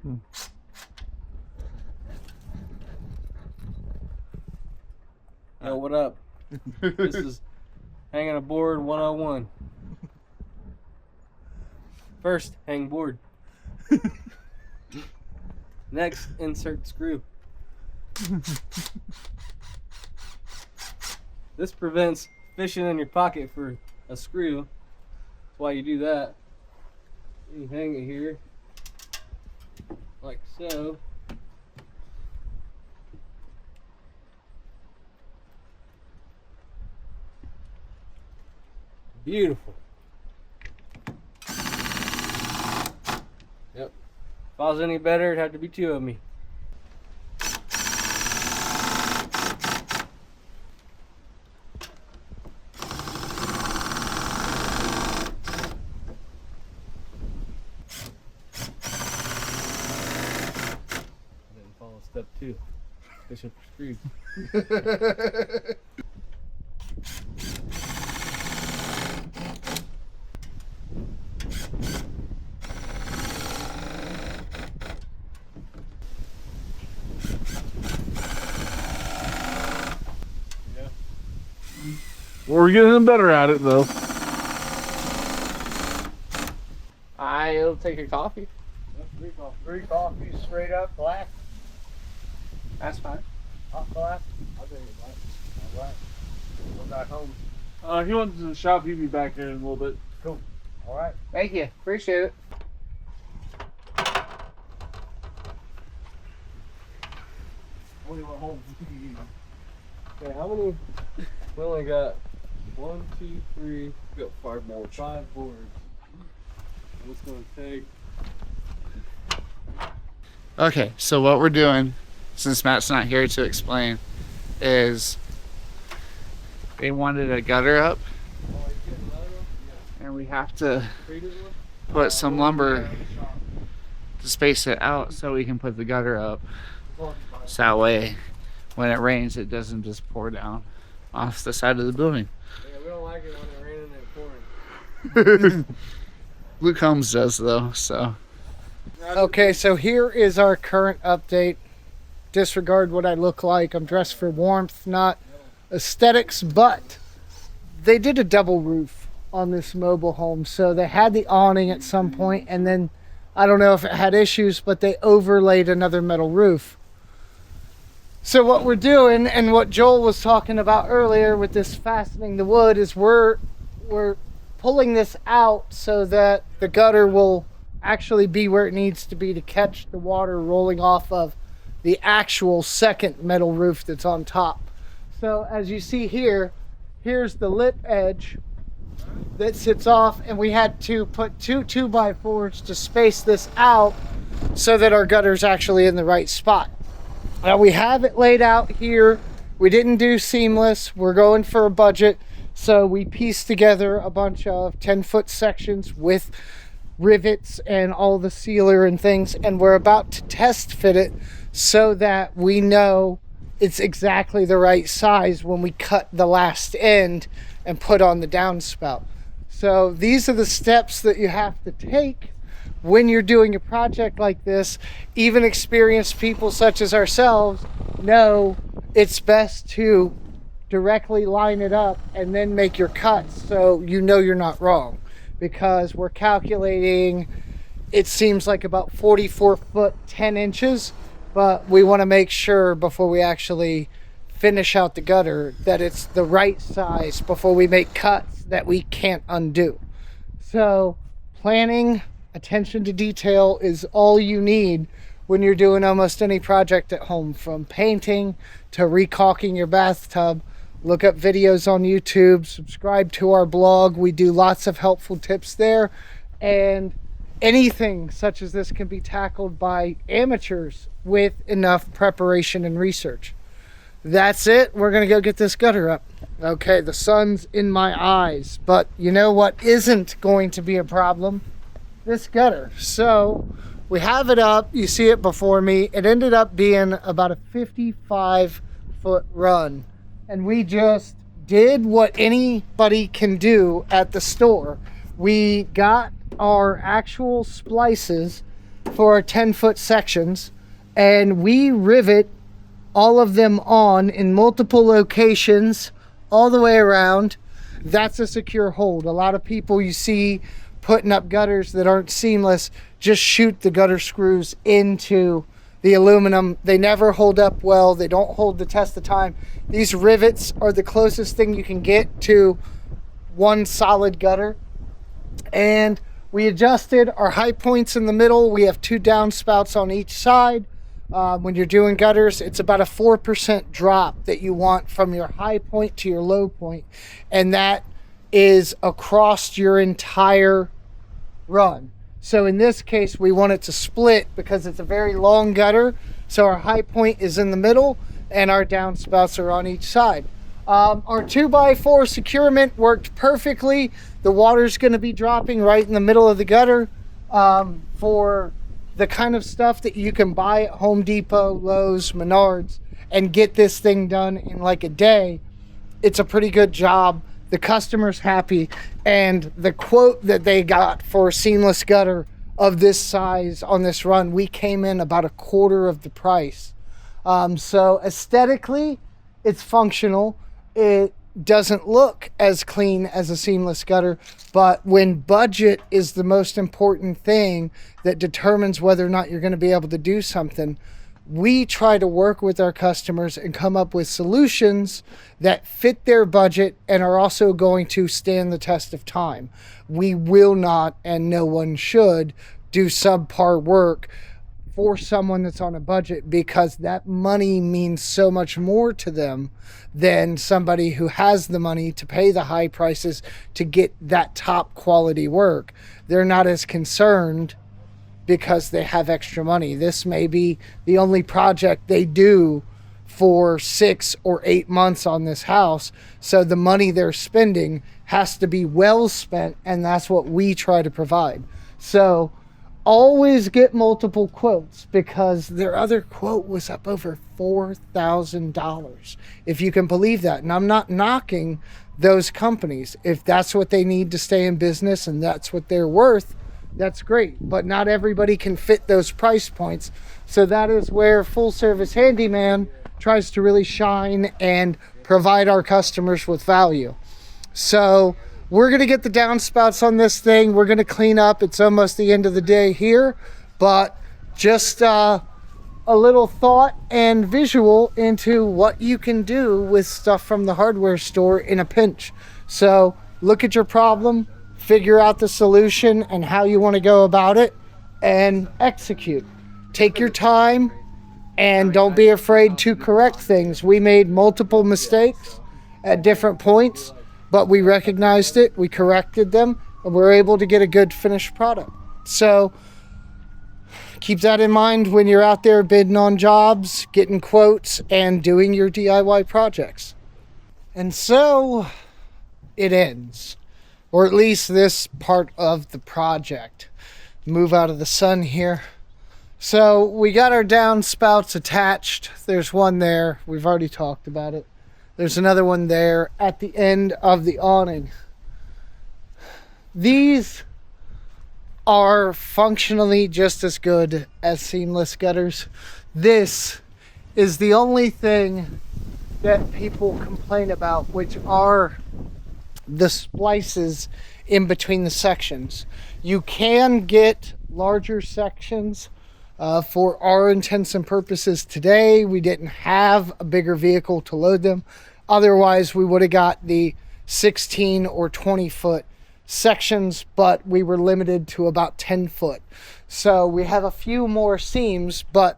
Yo, what up? This is hanging a board 101. First, hang board. Next, insert screw. This prevents fishing in your pocket for a screw. That's why you do that. You hang it here, like so. Beautiful. Yep. If I was any better, it'd have to be two of me. Then follow step 2. Fishing for screws. We're getting better at it though. It'll take a coffee. Three coffees straight up black. That's fine. Hot black. I'll take it black. All right. Go back home. He went to the shop. He'll be back here in a little bit. Cool. All right. Thank you. Appreciate it. Only went home. Okay, how many? We only got 1, 2, 3. We got 5 more. 5 boards. What's gonna take? Okay, so what we're doing, since Matt's not here to explain, is they wanted a gutter up, and we have to put some lumber to space it out so we can put the gutter up. So that way, when it rains, it doesn't just pour down off the side of the building. Yeah, we don't like it when it raining and pouring. Luke Holmes does though, so. Okay, so here is our current update. Disregard what I look like. I'm dressed for warmth, not aesthetics, but they did a double roof on this mobile home. So they had the awning at some point, and then I don't know if it had issues, but they overlaid another metal roof. So what we're doing, and what Joel was talking about earlier with this fastening the wood, is we're pulling this out so that the gutter will actually be where it needs to be to catch the water rolling off of the actual second metal roof that's on top. So as you see here, here's the lip edge that sits off, and we had to put 2 2x4s to space this out so that our gutter's actually in the right spot. Now we have it laid out here. We didn't do seamless. We're going for a budget. So we pieced together a bunch of 10-foot sections with rivets and all the sealer and things, and we're about to test fit it so that we know it's exactly the right size when we cut the last end and put on the downspout. So these are the steps that you have to take when you're doing a project like this. Even experienced people such as ourselves know it's best to directly line it up and then make your cuts so you know you're not wrong, because we're calculating, it seems like about 44 foot 10 inches, but we want to make sure before we actually finish out the gutter that it's the right size before we make cuts that we can't undo. So planning, attention to detail is all you need when you're doing almost any project at home, from painting to recaulking your bathtub. Look up videos on YouTube, subscribe to our blog. We do lots of helpful tips there, and anything such as this can be tackled by amateurs with enough preparation and research. That's it. We're gonna go get this gutter up. Okay, the sun's in my eyes, but you know what isn't going to be a problem? This gutter. So we have it up. You see it before me. It ended up being about a 55-foot run. And we just did what anybody can do at the store. We got our actual splices for our 10-foot sections, and we rivet all of them on in multiple locations all the way around. That's a secure hold. A lot of people you see putting up gutters that aren't seamless just shoot the gutter screws into the aluminum. They never hold up well. They don't hold the test of time. These rivets are the closest thing you can get to one solid gutter. And we adjusted our high points in the middle. We have 2 downspouts on each side. When you're doing gutters, it's about a 4% drop that you want from your high point to your low point, and that is across your entire run. So in this case, we want it to split because it's a very long gutter. So our high point is in the middle and our downspouts are on each side. Our 2x4 securement worked perfectly. The water's going to be dropping right in the middle of the gutter for the kind of stuff that you can buy at Home Depot, Lowe's, Menards, and get this thing done in like a day. It's a pretty good job. The customer's happy, and the quote that they got for a seamless gutter of this size on this run, we came in about a quarter of the price. So aesthetically, it's functional. It doesn't look as clean as a seamless gutter, but when budget is the most important thing that determines whether or not you're going to be able to do something, we try to work with our customers and come up with solutions that fit their budget and are also going to stand the test of time. We will not, and no one should, do subpar work for someone that's on a budget, because that money means so much more to them than somebody who has the money to pay the high prices to get that top quality work. They're not as concerned because they have extra money. This may be the only project they do for 6 or 8 months on this house. So the money they're spending has to be well spent, and that's what we try to provide. So always get multiple quotes, because their other quote was up over $4,000, if you can believe that. And I'm not knocking those companies. If that's what they need to stay in business and that's what they're worth, that's great. But not everybody can fit those price points. So that is where Full Service Handyman tries to really shine and provide our customers with value. So we're going to get the downspouts on this thing. We're going to clean up. It's almost the end of the day here, but just a little thought and visual into what you can do with stuff from the hardware store in a pinch. So look at your problem, figure out the solution and how you want to go about it, and execute. Take your time and don't be afraid to correct things. We made multiple mistakes at different points, but we recognized it, we corrected them, and we're able to get a good finished product. So keep that in mind when you're out there bidding on jobs, getting quotes, and doing your DIY projects. And so it ends, or at least this part of the project. Move out of the sun here. So we got our downspouts attached. There's one there. We've already talked about it. There's another one there at the end of the awning. These are functionally just as good as seamless gutters. This is the only thing that people complain about, which are the splices in between the sections. You can get larger sections. For our intents and purposes today, we didn't have a bigger vehicle to load them. Otherwise, we would have got the 16 or 20 foot sections, but we were limited to about 10 foot. So we have a few more seams, but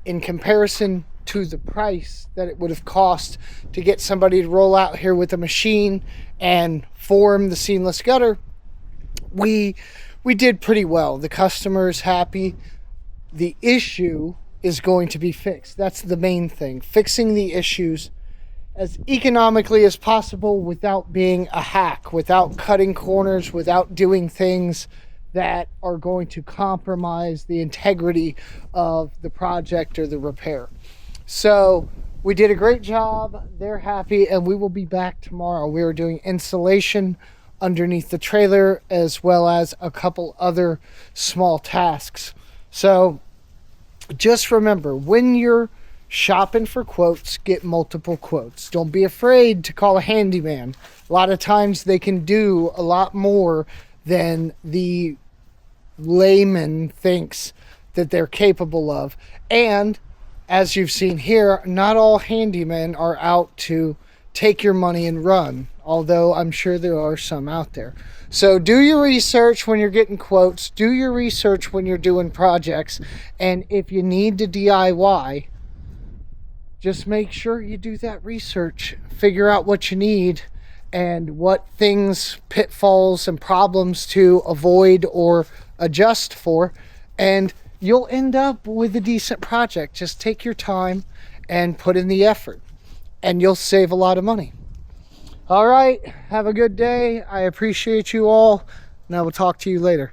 in comparison to the price that it would have cost to get somebody to roll out here with a machine and form the seamless gutter, we did pretty well. The customer is happy. The issue is going to be fixed. That's the main thing. Fixing the issues as economically as possible without being a hack, without cutting corners, without doing things that are going to compromise the integrity of the project or the repair. So we did a great job. They're happy, and we will be back tomorrow. We are doing insulation underneath the trailer, as well as a couple other small tasks. So just remember, when you're shopping for quotes, get multiple quotes. Don't be afraid to call a handyman. A lot of times they can do a lot more than the layman thinks that they're capable of. And as you've seen here, not all handymen are out to take your money and run, although I'm sure there are some out there. So do your research when you're getting quotes, do your research when you're doing projects, and if you need to DIY, just make sure you do that research, figure out what you need and what things, pitfalls and problems to avoid or adjust for, and you'll end up with a decent project. Just take your time and put in the effort, and you'll save a lot of money. All right, have a good day. I appreciate you all, and I will talk to you later.